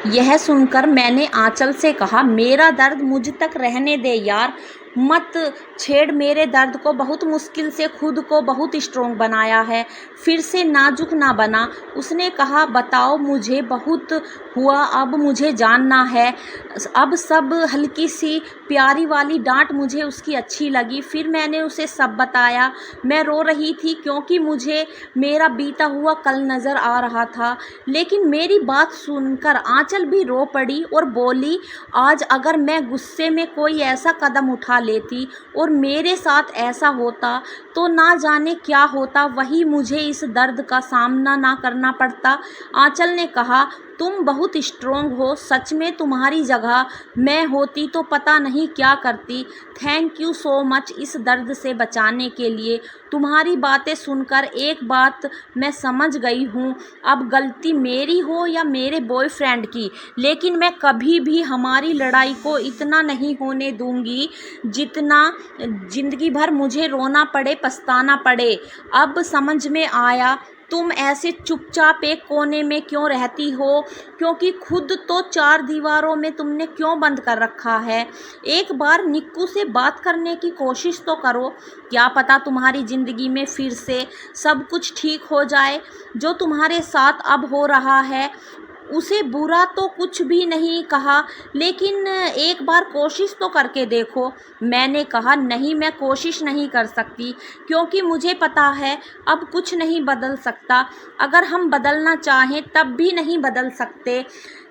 यह सुनकर मैंने आंचल से कहा, मेरा दर्द मुझ तक रहने दे यार, मत छेड़ मेरे दर्द को। बहुत मुश्किल से खुद को बहुत स्ट्रोंग बनाया है, फिर से नाजुक ना बना। उसने कहा, बताओ, मुझे बहुत हुआ, अब मुझे जानना है। अब सब हल्की सी प्यारी वाली डांट मुझे उसकी अच्छी लगी। फिर मैंने उसे सब बताया। मैं रो रही थी क्योंकि मुझे मेरा बीता हुआ कल नज़र आ रहा था। लेकिन मेरी बात सुनकर आंचल भी रो पड़ी और बोली, आज अगर मैं गुस्से में कोई ऐसा कदम उठा लेती और मेरे साथ ऐसा होता तो ना जाने क्या होता, वही मुझे इस दर्द का सामना ना करना पड़ता। आंचल ने कहा, तुम बहुत स्ट्रोंग हो, सच में तुम्हारी जगह मैं होती तो पता नहीं क्या करती। थैंक यू सो मच इस दर्द से बचाने के लिए। तुम्हारी बातें सुनकर एक बात मैं समझ गई हूँ, अब गलती मेरी हो या मेरे बॉयफ्रेंड की, लेकिन मैं कभी भी हमारी लड़ाई को इतना नहीं होने दूंगी जितना ज़िंदगी भर मुझे रोना पड़े, पछताना पड़े। अब समझ में आया तुम ऐसे चुपचाप एक कोने में क्यों रहती हो, क्योंकि खुद तो चार दीवारों में तुमने क्यों बंद कर रखा है। एक बार निक्कू से बात करने की कोशिश तो करो, क्या पता तुम्हारी ज़िंदगी में फिर से सब कुछ ठीक हो जाए। जो तुम्हारे साथ अब हो रहा है उसे बुरा तो कुछ भी नहीं कहा, लेकिन एक बार कोशिश तो करके देखो। मैंने कहा, नहीं, मैं कोशिश नहीं कर सकती, क्योंकि मुझे पता है अब कुछ नहीं बदल सकता। अगर हम बदलना चाहें तब भी नहीं बदल सकते,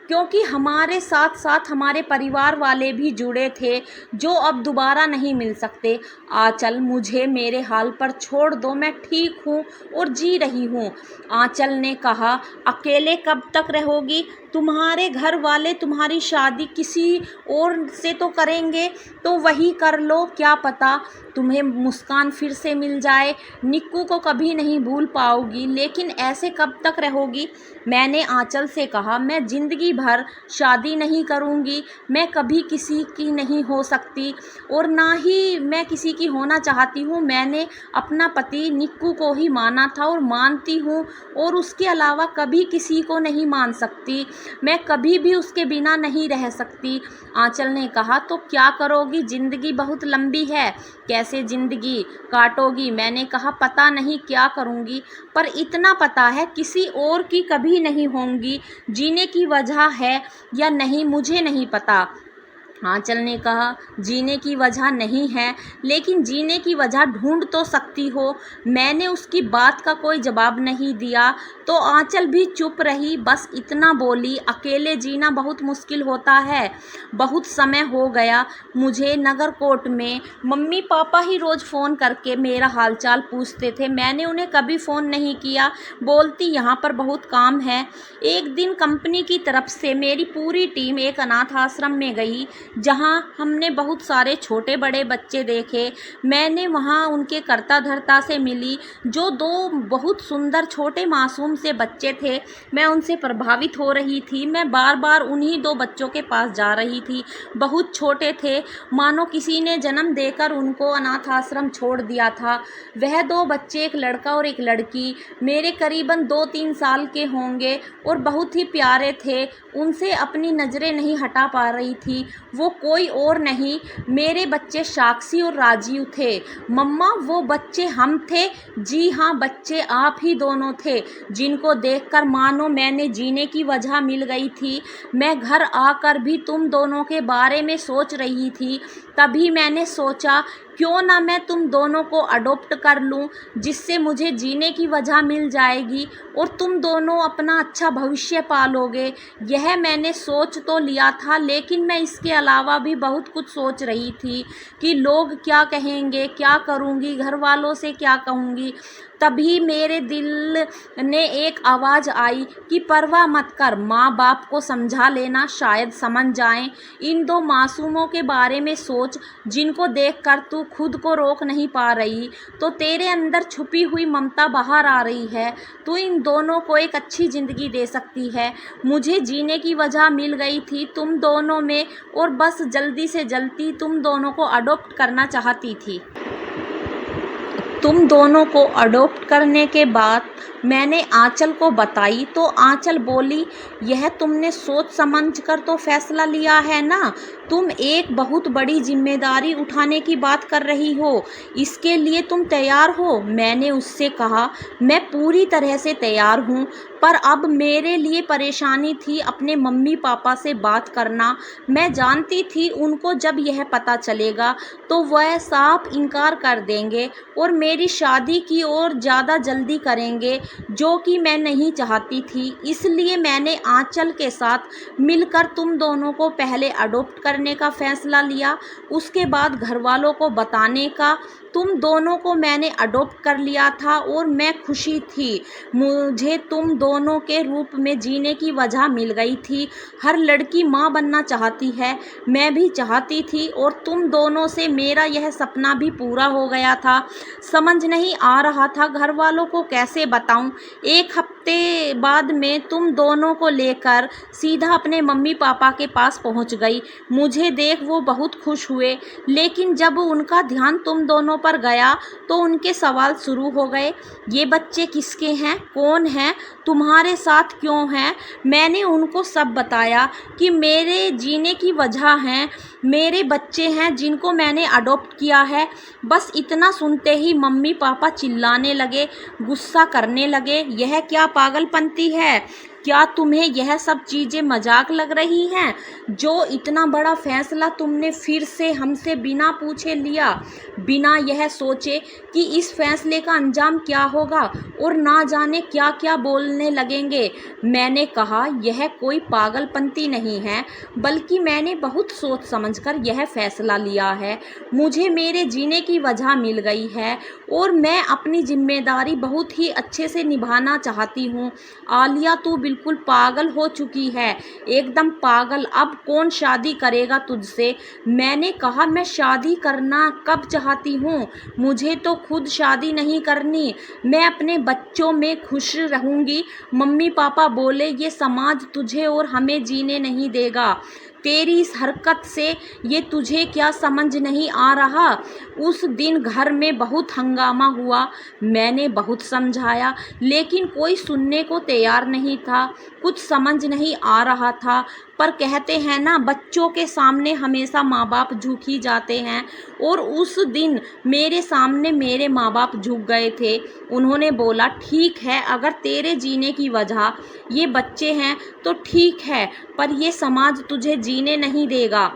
क्योंकि हमारे साथ साथ हमारे परिवार वाले भी जुड़े थे जो अब दोबारा नहीं मिल सकते। आंचल, मुझे मेरे हाल पर छोड़ दो, मैं ठीक हूँ और जी रही हूँ। आंचल ने कहा, अकेले कब तक रहोगी? तुम्हारे घर वाले तुम्हारी शादी किसी और से तो करेंगे, तो वही कर लो, क्या पता तुम्हें मुस्कान फिर से मिल जाए। निक्कू को कभी नहीं भूल पाओगी, लेकिन ऐसे कब तक रहोगी? मैंने आंचल से कहा, मैं ज़िंदगी भर शादी नहीं करूँगी, मैं कभी किसी की नहीं हो सकती और ना ही मैं किसी की होना चाहती हूँ। मैंने अपना पति निक्कू को ही माना था और मानती हूँ, और उसके अलावा कभी किसी को नहीं मान सकती। मैं कभी भी उसके बिना नहीं रह सकती। आंचल ने कहा, तो क्या करोगी? ज़िंदगी बहुत लंबी है, कैसे ज़िंदगी काटोगी? मैंने कहा, पता नहीं क्या करूँगी, पर इतना पता है किसी और की कभी नहीं होंगी। जीने की वजह है या नहीं मुझे नहीं पता। आंचल ने कहा, जीने की वजह नहीं है, लेकिन जीने की वजह ढूंढ तो सकती हो। मैंने उसकी बात का कोई जवाब नहीं दिया तो आंचल भी चुप रही, बस इतना बोली, अकेले जीना बहुत मुश्किल होता है। बहुत समय हो गया मुझे नगरकोट में, मम्मी पापा ही रोज़ फ़ोन करके मेरा हालचाल पूछते थे, मैंने उन्हें कभी फ़ोन नहीं किया। बोलती यहाँ पर बहुत काम है। एक दिन कंपनी की तरफ से मेरी पूरी टीम एक अनाथ आश्रम में गई, जहाँ हमने बहुत सारे छोटे बड़े बच्चे देखे। मैंने वहाँ उनके कर्ता धर्ता से मिली, जो दो बहुत सुंदर छोटे मासूम से बच्चे थे। मैं उनसे प्रभावित हो रही थी। मैं बार बार उन्हीं दो बच्चों के पास जा रही थी। बहुत छोटे थे, मानो किसी ने जन्म देकर उनको अनाथ आश्रम छोड़ दिया था। वह दो बच्चे, एक लड़का और एक लड़की, मेरे करीबन 2-3 साल के होंगे और बहुत ही प्यारे थे। उनसे अपनी नज़रें नहीं हटा पा रही थी। वो कोई और नहीं, मेरे बच्चे साक्षी और राजीव थे। मम्मा, वो बच्चे हम थे। जी हाँ, बच्चे आप ही दोनों थे, जिनको देखकर मानो मैंने जीने की वजह मिल गई थी। मैं घर आकर भी तुम दोनों के बारे में सोच रही थी। तभी मैंने सोचा, क्यों ना मैं तुम दोनों को अडॉप्ट कर लूं, जिससे मुझे जीने की वजह मिल जाएगी और तुम दोनों अपना अच्छा भविष्य पालोगे। यह मैंने सोच तो लिया था, लेकिन मैं इसके अलावा भी बहुत कुछ सोच रही थी कि लोग क्या कहेंगे, क्या करूँगी, घर वालों से क्या कहूँगी। तभी मेरे दिल ने एक आवाज़ आई कि परवाह मत कर, माँ बाप को समझा लेना, शायद समझ जाएं। इन दो मासूमों के बारे में सोच, जिनको देखकर तू खुद को रोक नहीं पा रही, तो तेरे अंदर छुपी हुई ममता बाहर आ रही है। तू इन दोनों को एक अच्छी ज़िंदगी दे सकती है। मुझे जीने की वजह मिल गई थी तुम दोनों में, और बस जल्दी से जल्दी तुम दोनों को अडॉप्ट करना चाहती थी। तुम दोनों को अडॉप्ट करने के बाद मैंने आंचल को बताई तो आंचल बोली, यह तुमने सोच समझ कर तो फैसला लिया है ना? तुम एक बहुत बड़ी जिम्मेदारी उठाने की बात कर रही हो, इसके लिए तुम तैयार हो? मैंने उससे कहा, मैं पूरी तरह से तैयार हूँ, पर अब मेरे लिए परेशानी थी अपने मम्मी पापा से बात करना। मैं जानती थी उनको जब यह पता चलेगा तो वह साफ इनकार कर देंगे और मेरी शादी की ओर ज़्यादा जल्दी करेंगे, जो कि मैं नहीं चाहती थी। इसलिए मैंने आंचल के साथ मिलकर तुम दोनों को पहले अडॉप्ट करने का फैसला लिया, उसके बाद घर वालों को बताने का। तुम दोनों को मैंने अडॉप्ट कर लिया था और मैं खुशी थी। मुझे तुम दोनों के रूप में जीने की वजह मिल गई थी। हर लड़की माँ बनना चाहती है, मैं भी चाहती थी, और तुम दोनों से मेरा यह सपना भी पूरा हो गया था। समझ नहीं आ रहा था घर वालों को कैसे बताऊं। एक हफ्ते बाद मैं तुम दोनों को लेकर सीधा अपने मम्मी पापा के पास पहुंच गई। मुझे देख वो बहुत खुश हुए, लेकिन जब उनका ध्यान तुम दोनों पर गया तो उनके सवाल शुरू हो गए। ये बच्चे किसके हैं, कौन हैं, तुम्हारे साथ क्यों हैं? मैंने उनको सब बताया कि मेरे जीने की वजह हैं, मेरे बच्चे हैं जिनको मैंने अडॉप्ट किया है। बस इतना सुनते ही मम्मी पापा चिल्लाने लगे, गुस्सा करने लगे। यह क्या पागलपंती है? क्या तुम्हें यह सब चीज़ें मजाक लग रही हैं? जो इतना बड़ा फैसला तुमने फिर से हमसे बिना पूछे लिया, बिना यह सोचे कि इस फैसले का अंजाम क्या होगा, और ना जाने क्या क्या बोलने लगेंगे। मैंने कहा, यह कोई पागलपंती नहीं है, बल्कि मैंने बहुत सोच समझकर यह फैसला लिया है। मुझे मेरे जीने की वजह मिल गई है और मैं अपनी जिम्मेदारी बहुत ही अच्छे से निभाना चाहती हूँ। आलिया, तू बिल्कुल पागल हो चुकी है, एकदम पागल। अब कौन शादी करेगा तुझसे? मैंने कहा, मैं शादी करना कब चाहती हूँ, मुझे तो खुद शादी नहीं करनी, मैं अपने बच्चों में खुश रहूँगी। मम्मी पापा बोले, ये समाज तुझे और हमें जीने नहीं देगा। तेरी इस हरकत से ये तुझे क्या समझ नहीं आ रहा? उस दिन घर में बहुत हंगामा हुआ। मैंने बहुत समझाया, लेकिन कोई सुनने को तैयार नहीं था। कुछ समझ नहीं आ रहा था, पर कहते हैं ना, बच्चों के सामने हमेशा माँ बाप झुक ही जाते हैं। और उस दिन मेरे सामने मेरे माँ बाप झुक गए थे। उन्होंने बोला, ठीक है, अगर तेरे जीने की वजह ये बच्चे हैं तो ठीक है, पर ये समाज तुझे जीने नहीं देगा।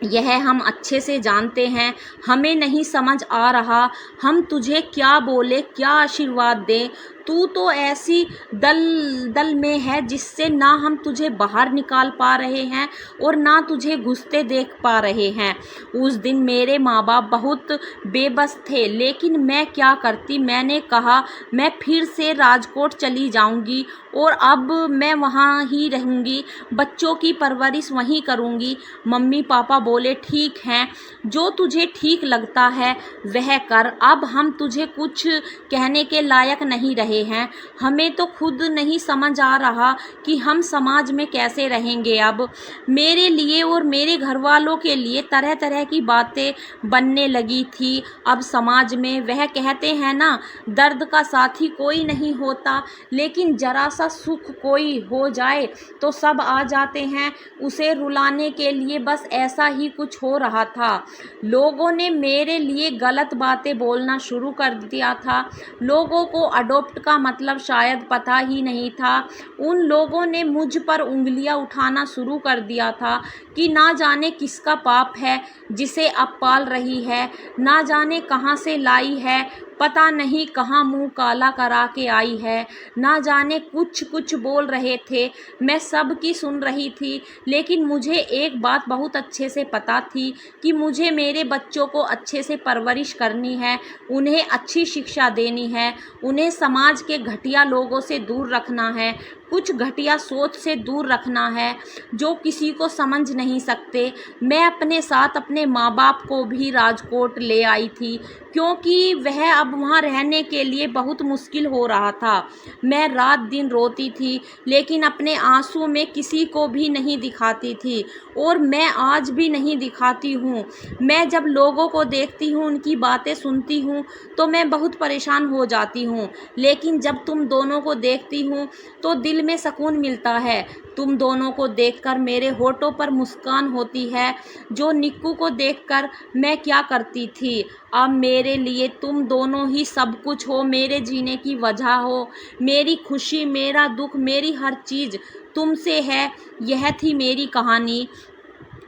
यह हम अच्छे से जानते हैं। हमें नहीं समझ आ रहा हम तुझे क्या बोले, क्या आशीर्वाद दें। तू तो ऐसी दल में है जिससे ना हम तुझे बाहर निकाल पा रहे हैं और ना तुझे घुसते देख पा रहे हैं। उस दिन मेरे माँ बाप बहुत बेबस थे, लेकिन मैं क्या करती। मैंने कहा, मैं फिर से राजकोट चली जाऊंगी और अब मैं वहाँ ही रहूँगी, बच्चों की परवरिश वहीं करूँगी। मम्मी पापा बोले, ठीक है, जो तुझे ठीक लगता है वह कर। अब हम तुझे कुछ कहने के लायक नहीं रहे हैं। हमें तो खुद नहीं समझ आ रहा कि हम समाज में कैसे रहेंगे। अब मेरे लिए और मेरे घर वालों के लिए तरह तरह की बातें बनने लगी थी। अब समाज में वह कहते हैं ना, दर्द का साथी कोई नहीं होता, लेकिन जरा सा सुख कोई हो जाए तो सब आ जाते हैं उसे रुलाने के लिए। बस ऐसा ही कुछ हो रहा था। लोगों ने मेरे लिए गलत बातें बोलना शुरू कर दिया था। लोगों को अडॉप्ट का मतलब शायद पता ही नहीं था। उन लोगों ने मुझ पर उंगलियां उठाना शुरू कर दिया था कि ना जाने किसका पाप है जिसे अब पाल रही है, ना जाने कहाँ से लाई है, पता नहीं कहाँ मुंह काला करा के आई है। ना जाने कुछ कुछ बोल रहे थे, मैं सब की सुन रही थी। लेकिन मुझे एक बात बहुत अच्छे से पता थी कि मुझे मेरे बच्चों को अच्छे से परवरिश करनी है, उन्हें अच्छी शिक्षा देनी है, उन्हें समाज के घटिया लोगों से दूर रखना है। कुछ घटिया सोच से दूर रखना है जो किसी को समझ नहीं सकते। मैं अपने साथ अपने माँ बाप को भी राजकोट ले आई थी क्योंकि वह अब वहाँ रहने के लिए बहुत मुश्किल हो रहा था। मैं रात दिन रोती थी लेकिन अपने आंसू में किसी को भी नहीं दिखाती थी और मैं आज भी नहीं दिखाती हूँ। मैं जब लोगों को देखती हूँ, उनकी बातें सुनती हूँ तो मैं बहुत परेशान हो जाती हूँ, लेकिन जब तुम दोनों को देखती हूँ तो दिल में सुकून मिलता है। तुम दोनों को देखकर मेरे होठों पर मुस्कान होती है। जो निक्कू को देखकर मैं क्या करती थी, अब मेरे लिए तुम दोनों ही सब कुछ हो, मेरे जीने की वजह हो। मेरी खुशी, मेरा दुख, मेरी हर चीज़ तुमसे है। यह थी मेरी कहानी।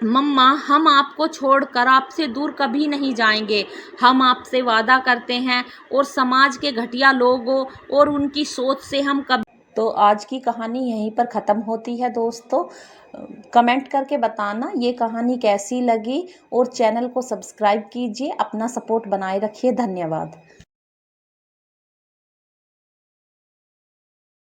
मम्मा, हम आपको छोड़कर आपसे दूर कभी नहीं जाएंगे। हम आपसे वादा करते हैं और समाज के घटिया लोगों और उनकी सोच से हम कभी। तो आज की कहानी यहीं पर ख़त्म होती है दोस्तों। कमेंट करके बताना ये कहानी कैसी लगी और चैनल को सब्सक्राइब कीजिए। अपना सपोर्ट बनाए रखिए। धन्यवाद।